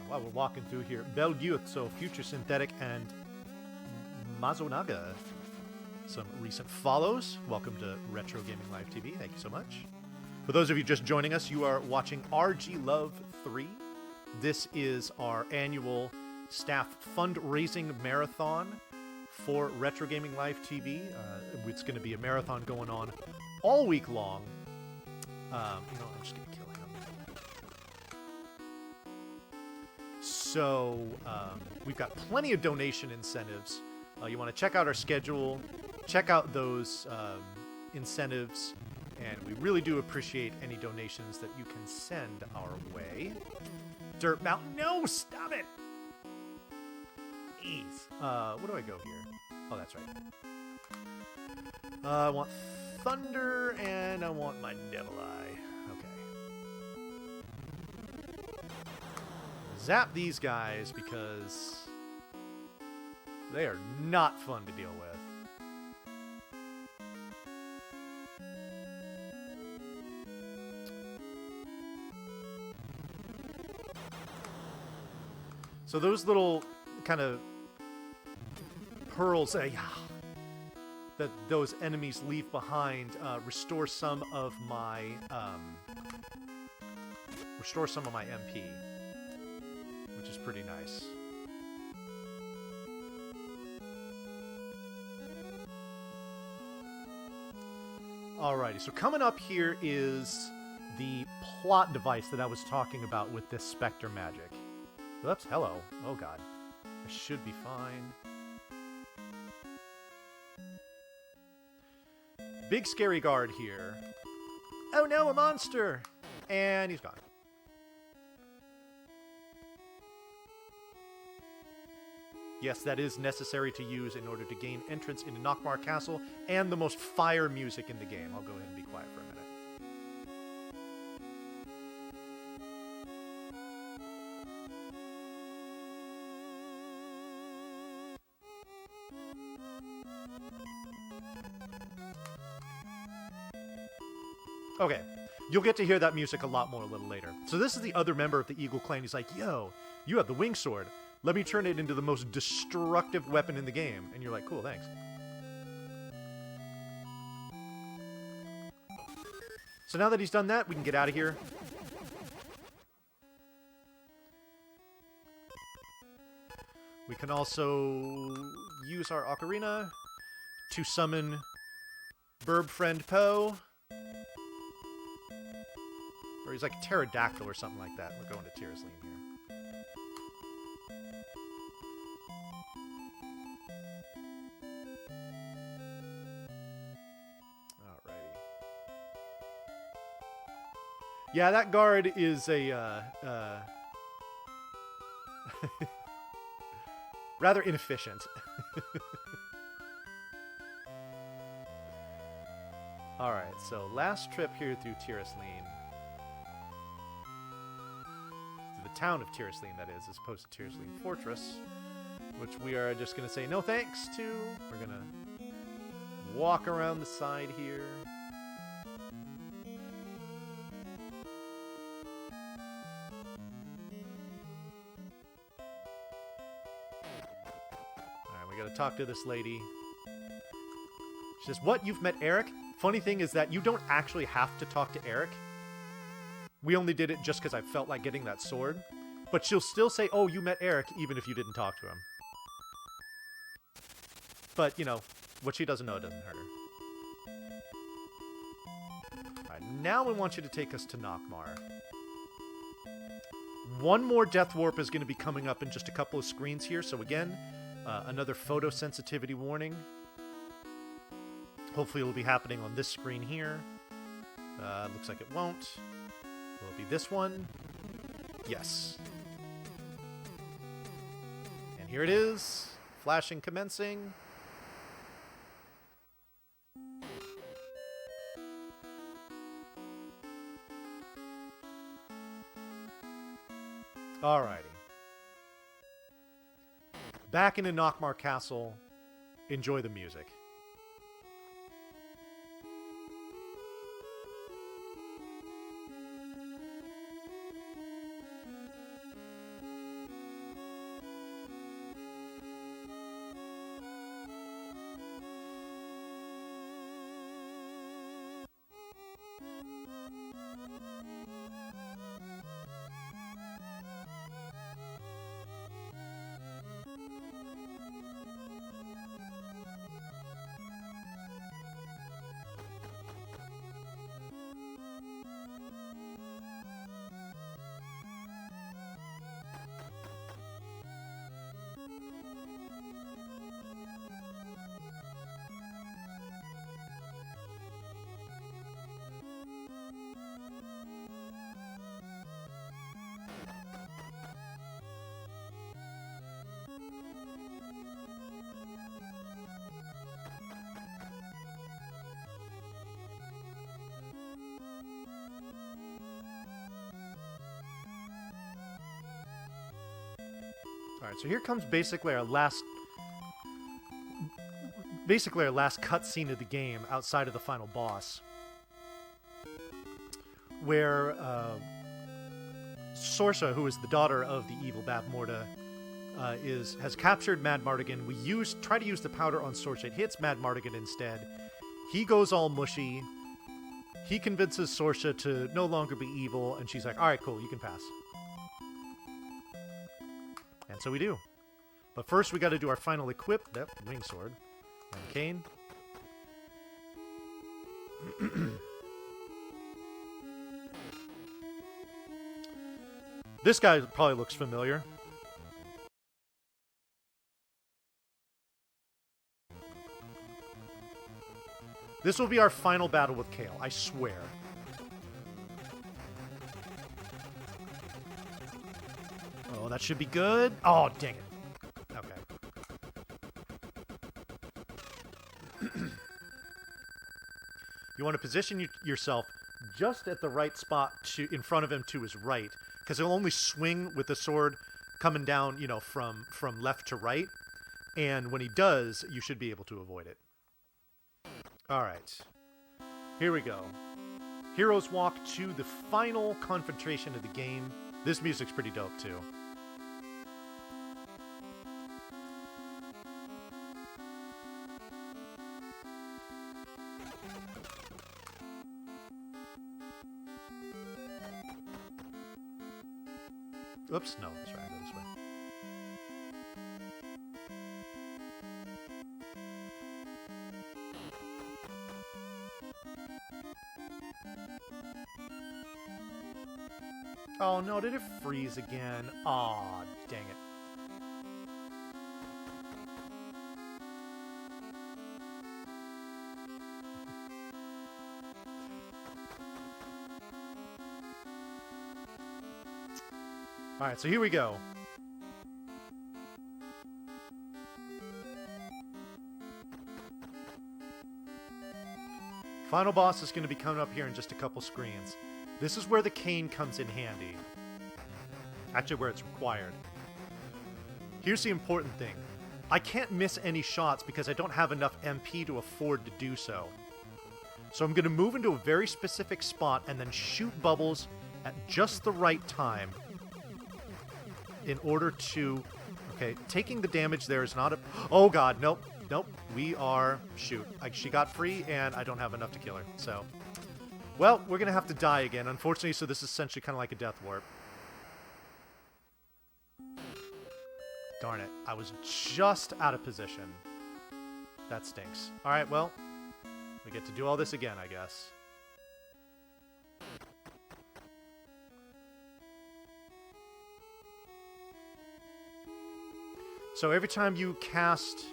While we're walking through here, Belgyuzzo, Future Synthetic, and Mazonaga. Some recent follows. Welcome to Retro Gaming Live TV. Thank you so much. For those of you just joining us, you are watching RGLove 3. This is our annual staff fundraising marathon for Retro Gaming Live TV. It's going to be a marathon going on all week long. I'm just going to kill him. So, we've got plenty of donation incentives. You want to check out our schedule, check out those incentives. And we really do appreciate any donations that you can send our way. Dirt Mountain, no, stop it! Jeez. Where do I go here? Oh, that's right. I want Thunder, and I want my Devil Eye. Okay. Zap these guys, because they are not fun to deal with. So those little kind of pearls that those enemies leave behind restore some of my MP. which is pretty nice. Alrighty, so coming up here is the plot device that I was talking about with this Spectre magic. Oops, hello. Oh god. I should be fine. Big scary guard here. Oh no, a monster! And he's gone. Yes, that is necessary to use in order to gain entrance into Nockmaar Castle and the most fire music in the game. I'll go ahead and be quiet for a minute. Okay, you'll get to hear that music a lot more a little later. So this is the other member of the Eagle Clan. He's like, yo, you have the wing sword. Let me turn it into the most destructive weapon in the game. And you're like, cool, thanks. So now that he's done that, we can get out of here. We can also use our ocarina to summon Burb Friend Poe. Or he's like a pterodactyl or something like that. We're going to Tyrosline here. Alrighty. Yeah, that guard is a rather inefficient. Alright, so last trip here through Tyrosline. The town of Tyrosline, that is, as opposed to Tyrosline Fortress, which we are just going to say no thanks to. We're going to walk around the side here. Alright, we got to talk to this lady. She says, what, you've met Eric? Funny thing is that you don't actually have to talk to Eric. We only did it just because I felt like getting that sword. But she'll still say, oh, you met Eric, even if you didn't talk to him. But, you know, what she doesn't know doesn't hurt her. Alright, now we want you to take us to Nockmaar. One more Death Warp is going to be coming up in just a couple of screens here. So again, another photosensitivity warning. Hopefully it'll be happening on this screen here. Looks like it won't. Will it be this one? Yes. And here it is. Flashing commencing. Alrighty. Back into Nockmaar Castle. Enjoy the music. Alright, so here comes basically our last cutscene of the game outside of the final boss, where Sorsha, who is the daughter of the evil Bavmorda, has captured Mad Mardigan. We try to use the powder on Sorsha. It hits Mad Mardigan instead. He goes all mushy. He convinces Sorsha to no longer be evil, and she's like, alright, cool, you can pass. And so we do. But first we got to do our final equip. That wing sword. And cane. This guy probably looks familiar. This will be our final battle with Kale, I swear. Oh, that should be good. Oh, dang it. Okay. You want to position yourself just at the right spot in front of him to his right, because he'll only swing with the sword coming down, you know, from left to right. And when he does, you should be able to avoid it. All right. Here we go. Heroes walk to the final confrontation of the game. This music's pretty dope, too. Oops, no, let's try to go this way. Oh no, did it freeze again? Aw, dang it. Alright, so here we go. Final boss is going to be coming up here in just a couple screens. This is where the cane comes in handy. Actually, where it's required. Here's the important thing. I can't miss any shots because I don't have enough MP to afford to do so. So I'm going to move into a very specific spot and then shoot bubbles at just the right time in order to... Okay, taking the damage there is not a... Oh god, nope, nope. We are... Shoot. She got free and I don't have enough to kill her, so... Well, we're going to have to die again, unfortunately, so this is essentially kind of like a death warp. Darn it. I was just out of position. That stinks. Alright, well, we get to do all this again, I guess. So every time you cast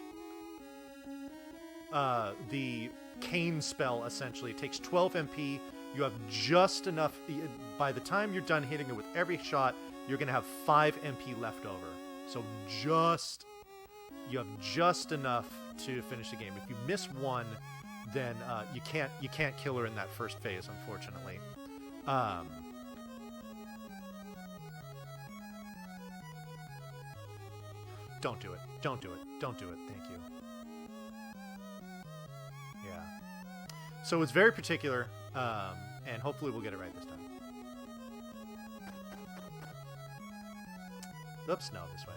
the cane spell, essentially, it takes 12 MP. You have just enough. By the time you're done hitting it with every shot, you're going to have 5 MP left over. So you have just enough to finish the game. If you miss one, then you can't kill her in that first phase, unfortunately. Don't do it. Don't do it. Don't do it. Thank you. Yeah. So it's very particular, and hopefully we'll get it right this time. Oops, no, this way.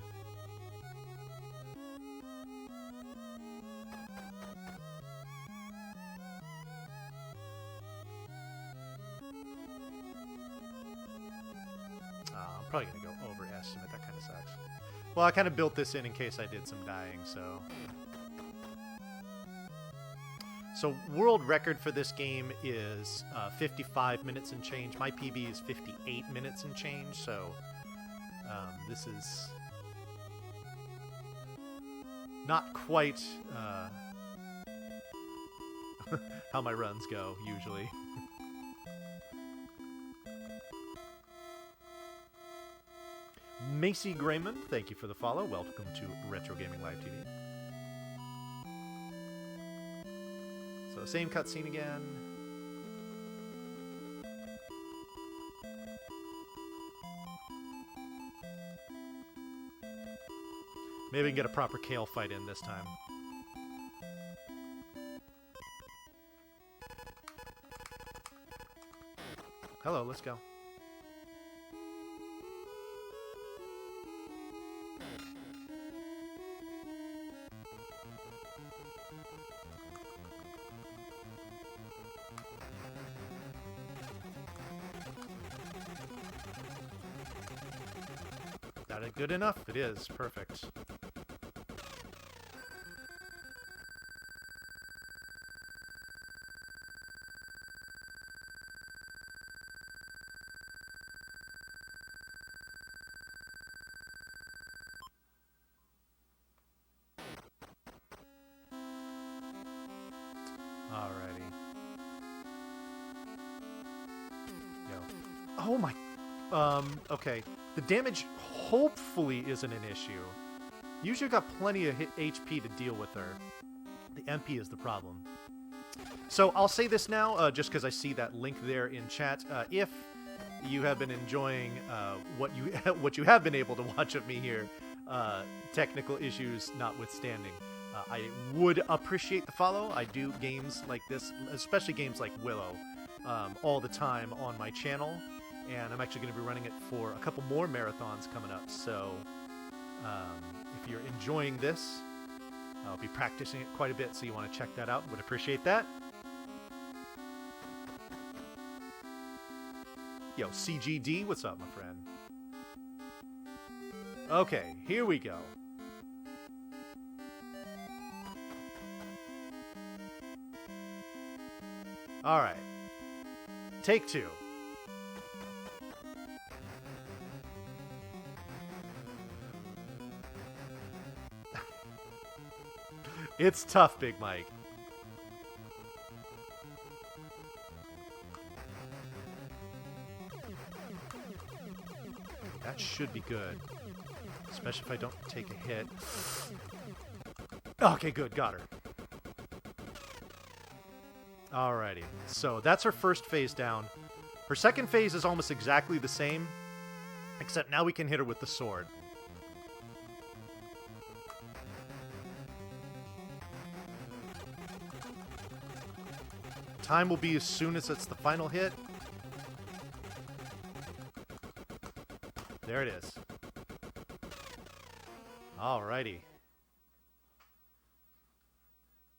I'm probably going to go overestimate. That kind of sucks. Well, I kind of built this in case I did some dying, so... So, world record for this game is 55 minutes and change. My PB is 58 minutes and change, so... this is... not quite how my runs go, usually. Macy Grayman, thank you for the follow. Welcome to Retro Gaming Live TV. So, same cutscene again. Maybe we can get a proper Kale fight in this time. Hello, let's go. that it good enough? It is. Perfect. Alrighty. Yo. Oh my... okay. The damage hopefully isn't an issue. Usually got plenty of HP to deal with her. The MP is the problem. So I'll say this now, just because I see that link there in chat. If you have been enjoying what you have been able to watch of me here, technical issues notwithstanding, I would appreciate the follow. I do games like this, especially games like Willow, all the time on my channel. And I'm actually going to be running it for a couple more marathons coming up. So if you're enjoying this, I'll be practicing it quite a bit, so you want to check that out. Would appreciate that. Yo, CGD, what's up, my friend? Okay, here we go. All right. Take two. It's tough, Big Mike. That should be good. Especially if I don't take a hit. Okay, good. Got her. Alrighty. So that's her first phase down. Her second phase is almost exactly the same, except now we can hit her with the sword. Time will be as soon as it's the final hit. There it is. Alrighty.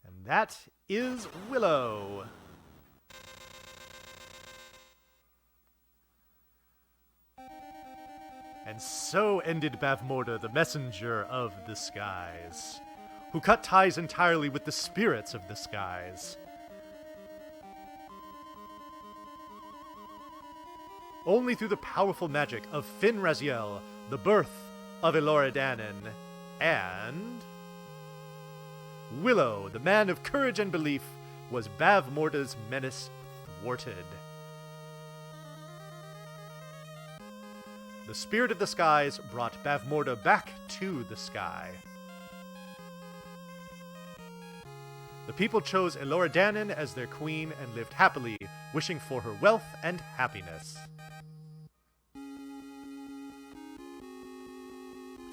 And that is Willow. And so ended Bavmorda, the messenger of the skies, who cut ties entirely with the spirits of the skies. Only through the powerful magic of Fin Raziel, the birth of Eloredanen, and Willow, the man of courage and belief, was Bavmorda's menace thwarted. The spirit of the skies brought Bavmorda back to the sky. The people chose Eloredanen as their queen and lived happily, wishing for her wealth and happiness.